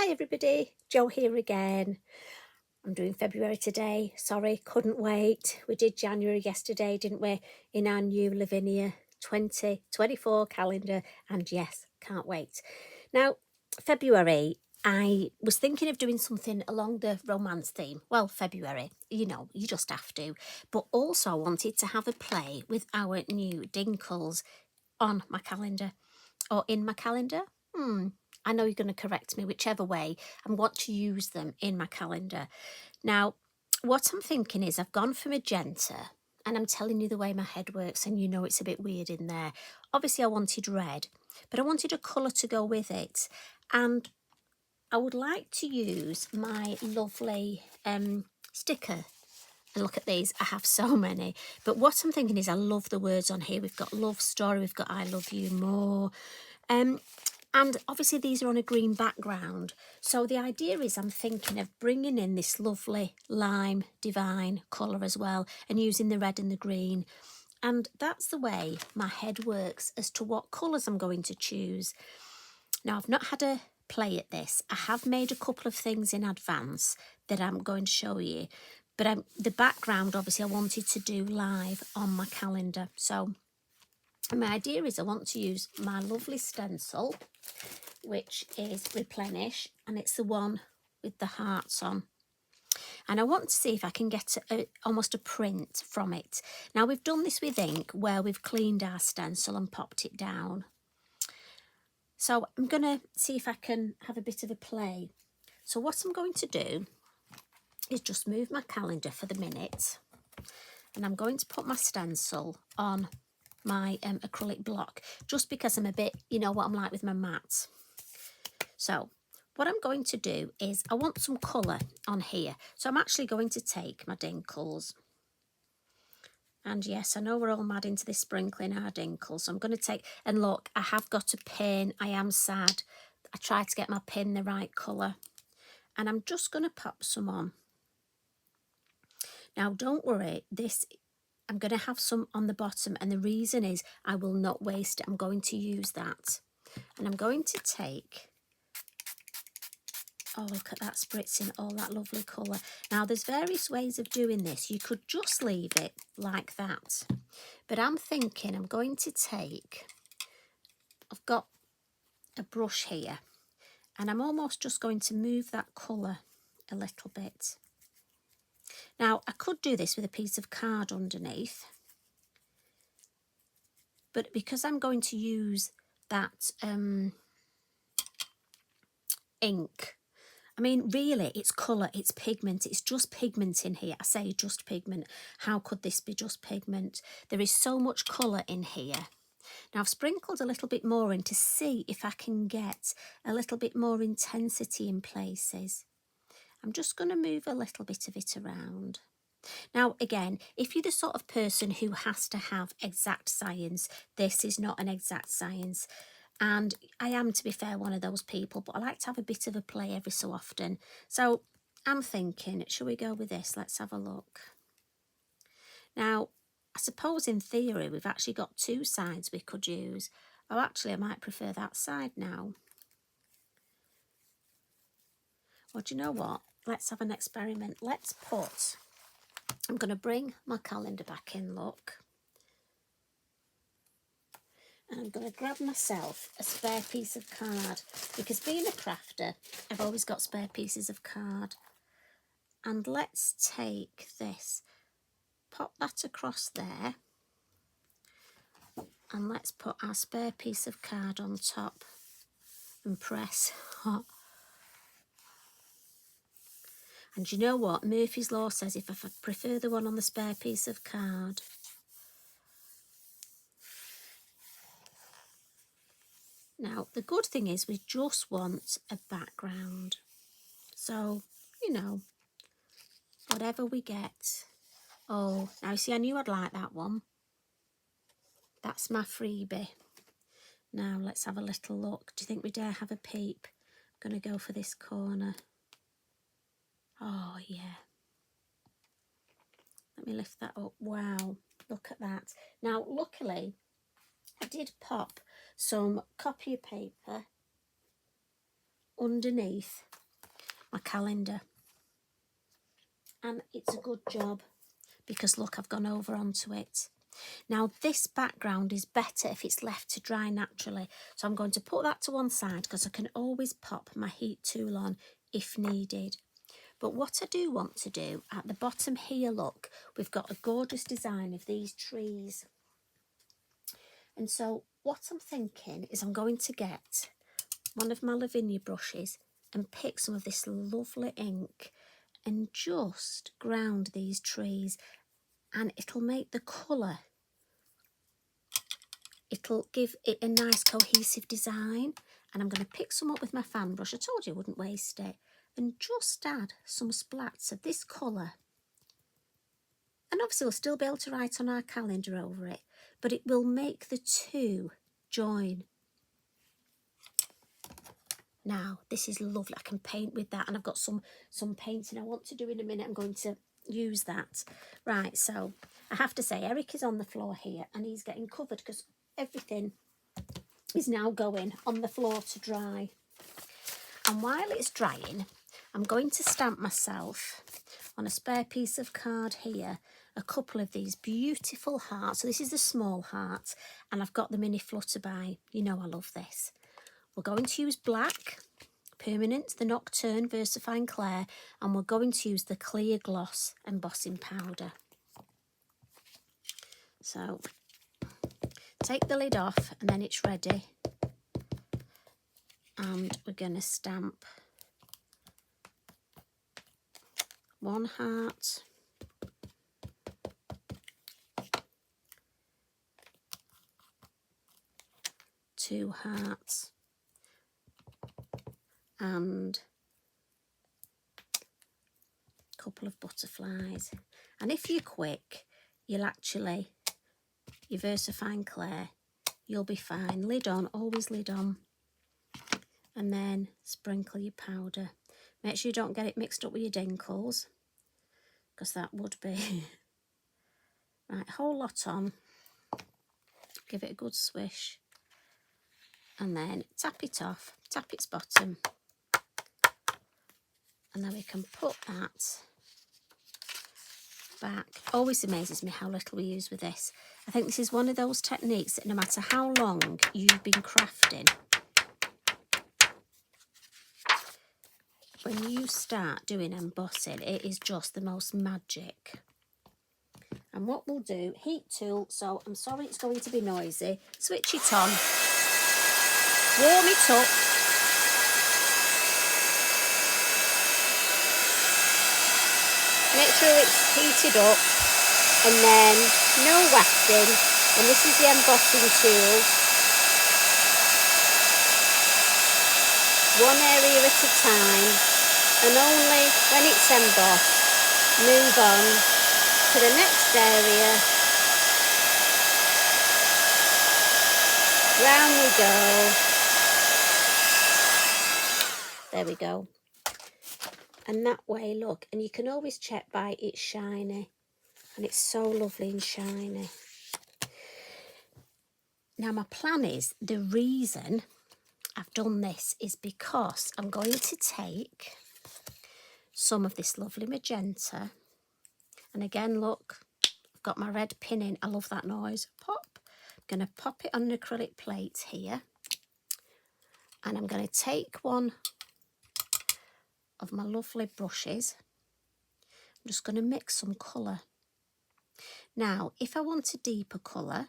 Hi everybody, Jo here again. I'm doing February today. Sorry, couldn't wait. We did January yesterday, didn't we? In our new Lavinia 2024 calendar. And yes, can't wait. Now, February, I was thinking of doing something along the romance theme. Well, February, you know, you just have to. But also I wanted to have a play with our new Dinkles on my calendar or in my calendar. I know you're going to correct me whichever way. I want to use them in my calendar. Now, what I'm thinking is I've gone for magenta, and I'm telling you the way my head works, and you know it's a bit weird in there. Obviously, I wanted red, but I wanted a colour to go with it. And I would like to use my lovely sticker. And look at these, I have so many. But what I'm thinking is I love the words on here. We've got love story, we've got I love you more. And obviously these are on a green background. So the idea is I'm thinking of bringing in this lovely lime divine colour as well and using the red and the green. And that's the way my head works as to what colours I'm going to choose. Now, I've not had a play at this. I have made a couple of things in advance that I'm going to show you. But the background, obviously, I wanted to do live on my calendar. So my idea is I want to use my lovely stencil, which is Replenish, and it's the one with the hearts on. And I want to see if I can get almost a print from it. Now, we've done this with ink where we've cleaned our stencil and popped it down. So I'm going to see if I can have a bit of a play. So what I'm going to do is just move my calendar for the minute. And I'm going to put my stencil on my acrylic block, just because I'm a bit, you know what I'm like with my mats. So what I'm going to do is I want some colour on here. So I'm actually going to take my Dinkles. And yes, I know we're all mad into this sprinkling our Dinkles. So I'm going to take, and look, I have got a pin. I am sad. I tried to get my pin the right colour. And I'm just going to pop some on. Now, don't worry, I'm going to have some on the bottom. And the reason is I will not waste it. I'm going to use that. And I'm going to take... Oh, look at that spritzing, all that lovely colour. Now, there's various ways of doing this. You could just leave it like that. But I'm thinking I'm going to take... I've got a brush here. And I'm almost just going to move that colour a little bit. Now, I could do this with a piece of card underneath. But because I'm going to use that ink... I mean, really, it's colour, it's pigment. It's just pigment in here. I say just pigment. How could this be just pigment? There is so much colour in here. Now, I've sprinkled a little bit more in to see if I can get a little bit more intensity in places. I'm just going to move a little bit of it around. Now, again, if you're the sort of person who has to have exact science, this is not an exact science. And I am, to be fair, one of those people, but I like to have a bit of a play every so often. So I'm thinking, shall we go with this? Let's have a look. Now, I suppose in theory, we've actually got two sides we could use. Oh, actually, I might prefer that side now. Well, do you know what? Let's have an experiment. Let's put... I'm going to bring my calendar back in, look. And I'm going to grab myself a spare piece of card, because being a crafter, I've always got spare pieces of card. And let's take this, pop that across there, and let's put our spare piece of card on top and press. And you know what? Murphy's Law says if I prefer the one on the spare piece of card. Now, the good thing is we just want a background. So, you know, whatever we get. Oh, now see, I knew I'd like that one. That's my freebie. Now, let's have a little look. Do you think we dare have a peep? I'm going to go for this corner. Oh, yeah. Let me lift that up. Wow, look at that. Now, luckily, I did pop some copy paper underneath my calendar. And it's a good job because look, I've gone over onto it. Now this background is better if it's left to dry naturally. So I'm going to put that to one side because I can always pop my heat tool on if needed. But what I do want to do at the bottom here, look, we've got a gorgeous design of these trees. And so what I'm thinking is I'm going to get one of my Lavinia brushes and pick some of this lovely ink and just ground these trees, and it'll make the colour, it'll give it a nice cohesive design. And I'm going to pick some up with my fan brush. I told you I wouldn't waste it. And just add some splats of this colour. And obviously we'll still be able to write on our calendar over it, but it will make the two join. Now this is lovely. I can paint with that, and I've got some painting I want to do in a minute. I'm going to use that. Right, so I have to say Eric is on the floor here and he's getting covered because everything is now going on the floor to dry. And while it's drying, I'm going to stamp myself on a spare piece of card here a couple of these beautiful hearts. So this is the small heart, and I've got them in a Flutterby. You know I love this. We're going to use black permanent, the Nocturne VersaFine Clair, and we're going to use the clear gloss embossing powder. So take the lid off and then it's ready, and we're going to stamp one heart, two hearts, and a couple of butterflies. And if you're quick, you'll actually, your VersaFine Clair, you'll be fine. Lid on, always lid on. And then sprinkle your powder. Make sure you don't get it mixed up with your Dinkles, because that would be... Right, whole lot on. Give it a good swish. And then tap it off, tap its bottom. And then we can put that back. Always amazes me how little we use with this. I think this is one of those techniques that no matter how long you've been crafting, when you start doing embossing, it is just the most magic. And what we'll do, heat tool, so I'm sorry it's going to be noisy, switch it on, warm it up, make sure it's heated up, and then no wafting, and this is the embossing tool, one area at a time, and only when it's embossed, move on to the next area. Round we go. There we go. And that way, look, and you can always check by it's shiny, and it's so lovely and shiny. Now my plan is, the reason I've done this is because I'm going to take some of this lovely magenta, and again, look, I've got my red pin in. I love that noise. Pop. I'm going to pop it on an acrylic plate here, and I'm going to take one of my lovely brushes. I'm just going to mix some colour. Now, if I want a deeper colour,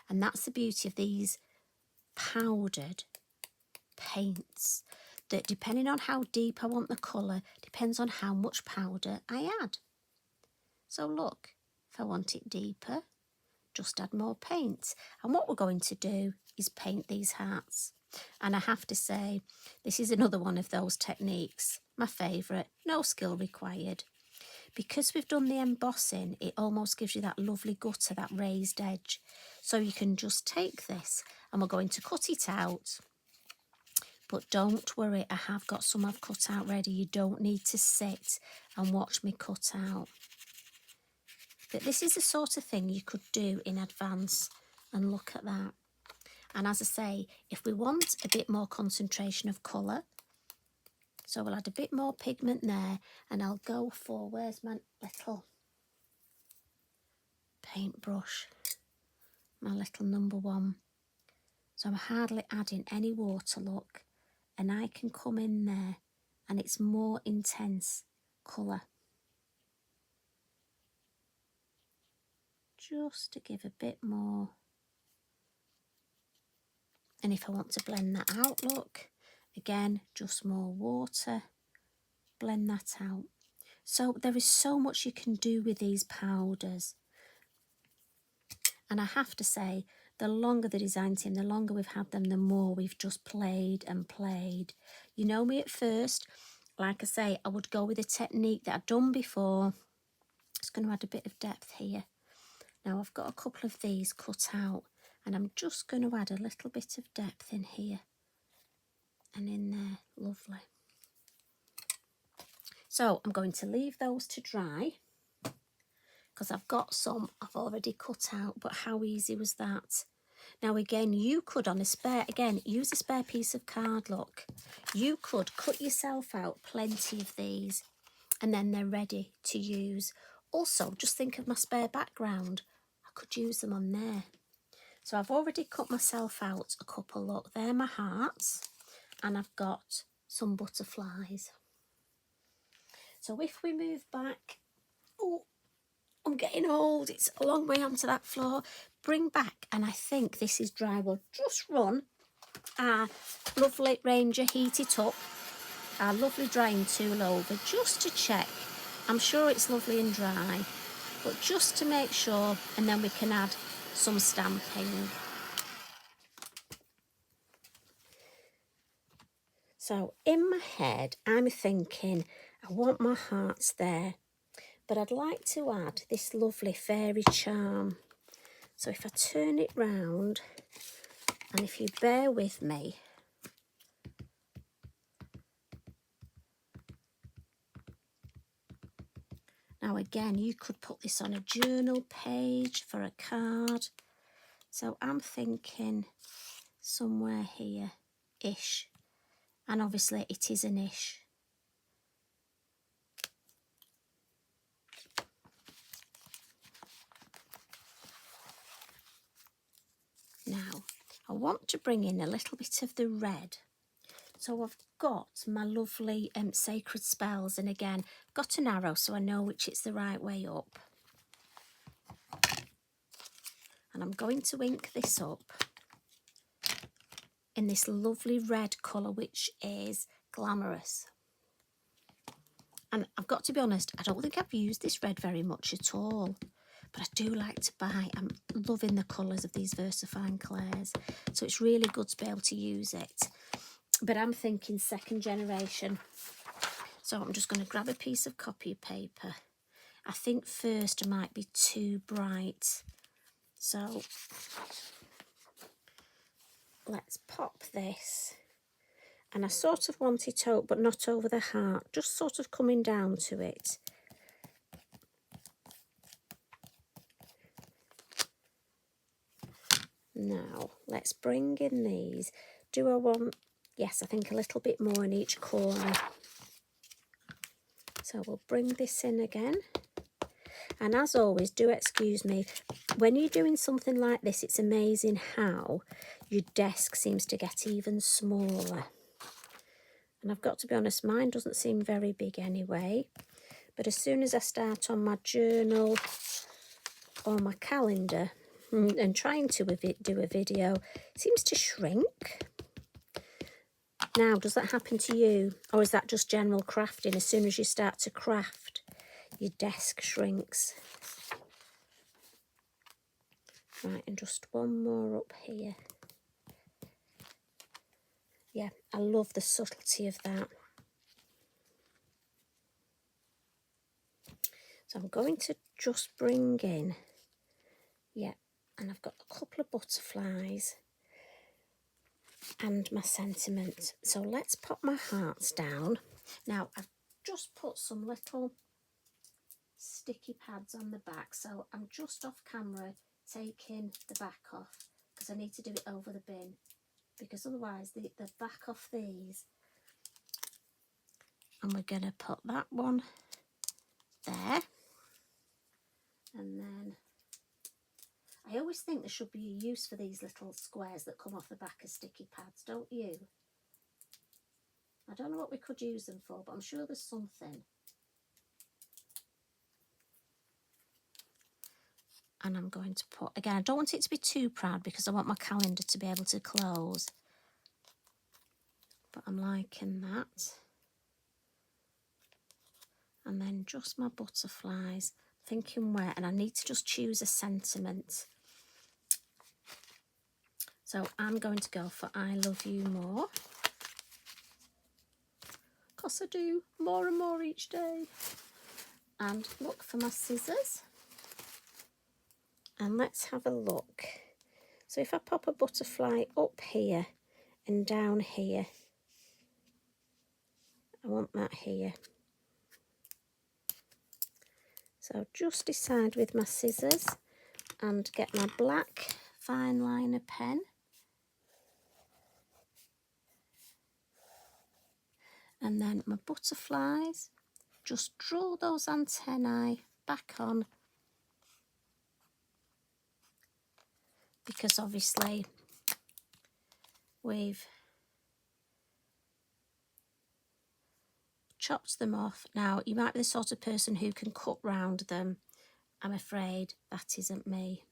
and that's the beauty of these powdered paints, that depending on how deep I want the colour, depends on how much powder I add. So look, if I want it deeper, just add more paint. And what we're going to do is paint these hearts. And I have to say, this is another one of those techniques, my favourite, no skill required. Because we've done the embossing, it almost gives you that lovely gutter, that raised edge. So you can just take this, and we're going to cut it out. But don't worry, I have got some I've cut out ready. You don't need to sit and watch me cut out. But this is the sort of thing you could do in advance, and look at that. And as I say, if we want a bit more concentration of colour, So we'll add a bit more pigment there, and I'll go for, where's my little paintbrush, my little number 1. So I'm hardly adding any water, look, and I can come in there and it's more intense colour. Just to give a bit more. And if I want to blend that out, look, again, just more water, blend that out. So there is so much you can do with these powders. And I have to say, the longer the design team, the longer we've had them, the more we've just played and played. You know me at first, like I say, I would go with a technique that I'd done before. It's going to add a bit of depth here. Now I've got a couple of these cut out, and I'm just going to add a little bit of depth in here and in there. Lovely. So I'm going to leave those to dry because I've got some I've already cut out, but how easy was that? Now again, you could on a spare, again, use a spare piece of card, look. You could cut yourself out plenty of these and then they're ready to use. Also, just think of my spare background. I could use them on there. So I've already cut myself out a couple, look, they're my hearts, and I've got some butterflies. So if we move back, oh, I'm getting old, it's a long way onto that floor. Bring back, and I think this is dry. We'll just run our lovely Ranger Heat It Up, our lovely drying tool over, just to check. I'm sure it's lovely and dry, but just to make sure, and then we can add some stamping. So in my head, I'm thinking, I want my hearts there, but I'd like to add this lovely fairy charm. So if I turn it round, and if you bear with me, now again, you could put this on a journal page for a card. So I'm thinking somewhere here-ish, and obviously it is an ish. Now, I want to bring in a little bit of the red. So I've got my lovely sacred spells, and again, got an arrow so I know which it's the right way up. And I'm going to ink this up in this lovely red colour, which is glamorous. And I've got to be honest, I don't think I've used this red very much at all, but I do like to buy. I'm loving the colours of these VersaFine clairs, so it's really good to be able to use it. But I'm thinking second generation. So I'm just going to grab a piece of copy paper. I think first might be too bright. So let's pop this. And I sort of want it out, but not over the heart, just sort of coming down to it. Now, let's bring in these. Do I want, yes, I think a little bit more in each corner. So we'll bring this in again. And as always, do excuse me, when you're doing something like this, it's amazing how your desk seems to get even smaller. And I've got to be honest, mine doesn't seem very big anyway. But as soon as I start on my journal or my calendar and trying to do a video, it seems to shrink. Now, does that happen to you? Or is that just general crafting? As soon as you start to craft, your desk shrinks. Right, and just one more up here. Yeah, I love the subtlety of that. So I'm going to just bring in, yeah, and I've got a couple of butterflies and my sentiment. So let's pop my hearts down. Now, I've just put some little sticky pads on the back, so I'm just off camera taking the back off because I need to do it over the bin, because otherwise the back off these And we're going to put that one there. And then I always think there should be a use for these little squares that come off the back of sticky pads, don't you? I don't know what we could use them for, but I'm sure there's something. And I'm going to put, again, I don't want it to be too proud because I want my calendar to be able to close. But I'm liking that. And then just my butterflies, thinking where, and I need to just choose a sentiment. So I'm going to go for I love you more. Because I do more and more each day. And look for my scissors. And let's have a look. So if I pop a butterfly up here and down here, I want that here. So just decide with my scissors and get my black fine liner pen. And then my butterflies, just draw those antennae back on. Because obviously we've chopped them off. Now, you might be the sort of person who can cut round them. I'm afraid that isn't me.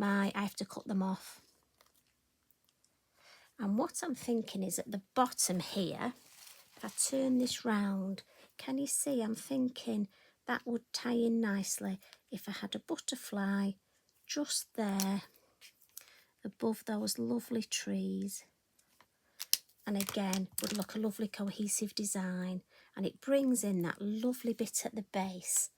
I have to cut them off. And what I'm thinking is at the bottom here, if I turn this round, can you see I'm thinking that would tie in nicely if I had a butterfly just there above those lovely trees. And again, would look a lovely cohesive design, and it brings in that lovely bit at the base.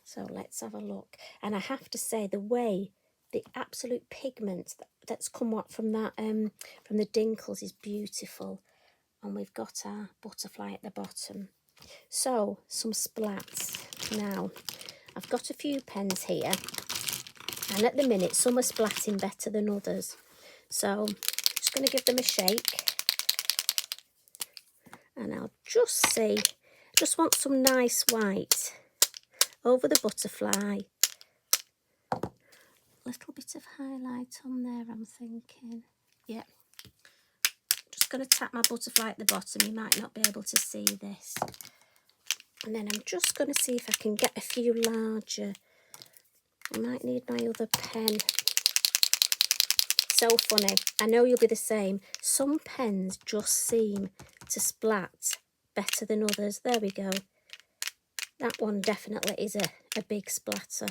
So let's have a look. And I have to say, the way the absolute pigment that's come up from that from the Dinkles is beautiful. And we've got our butterfly at the bottom. So some splats. Now, I've got a few pens here, and at the minute some are splatting better than others. So I'm just going to give them a shake. And I'll just see, I just want some nice white over the butterfly. Little bit of highlight on there, I'm thinking. Yeah. Just going to tap my butterfly at the bottom. You might not be able to see this. And then I'm just going to see if I can get a few larger. I might need my other pen. So funny. I know you'll be the same. Some pens just seem to splat better than others. There we go. That one definitely is a big splatter.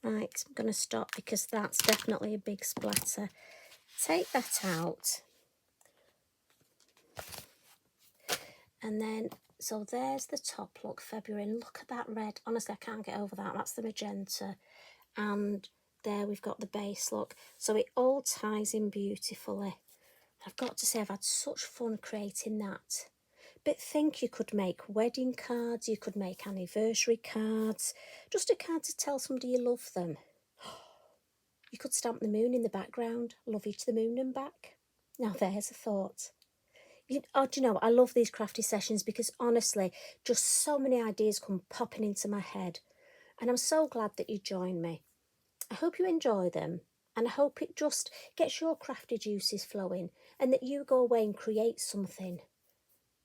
Right, I'm going to stop because that's definitely a big splatter. Take that out. And then, so there's the top look, February. And look at that red. Honestly, I can't get over that. That's the magenta. And there we've got the base look. So it all ties in beautifully. I've got to say, I've had such fun creating that. But think you could make wedding cards, you could make anniversary cards, just a card to tell somebody you love them. You could stamp the moon in the background, love you to the moon and back. Now there's a thought. Do you know, I love these crafty sessions because honestly, just so many ideas come popping into my head. And I'm so glad that you joined me. I hope you enjoy them, and I hope it just gets your crafty juices flowing and that you go away and create something.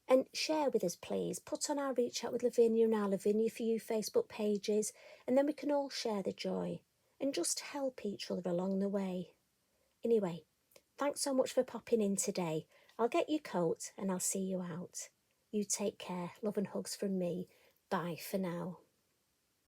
And share with us, please. Put on our Reach Out with Lavinia and our Lavinia For You Facebook pages, and then we can all share the joy and just help each other along the way. Anyway, thanks so much for popping in today. I'll get your coat and I'll see you out. You take care. Love and hugs from me. Bye for now.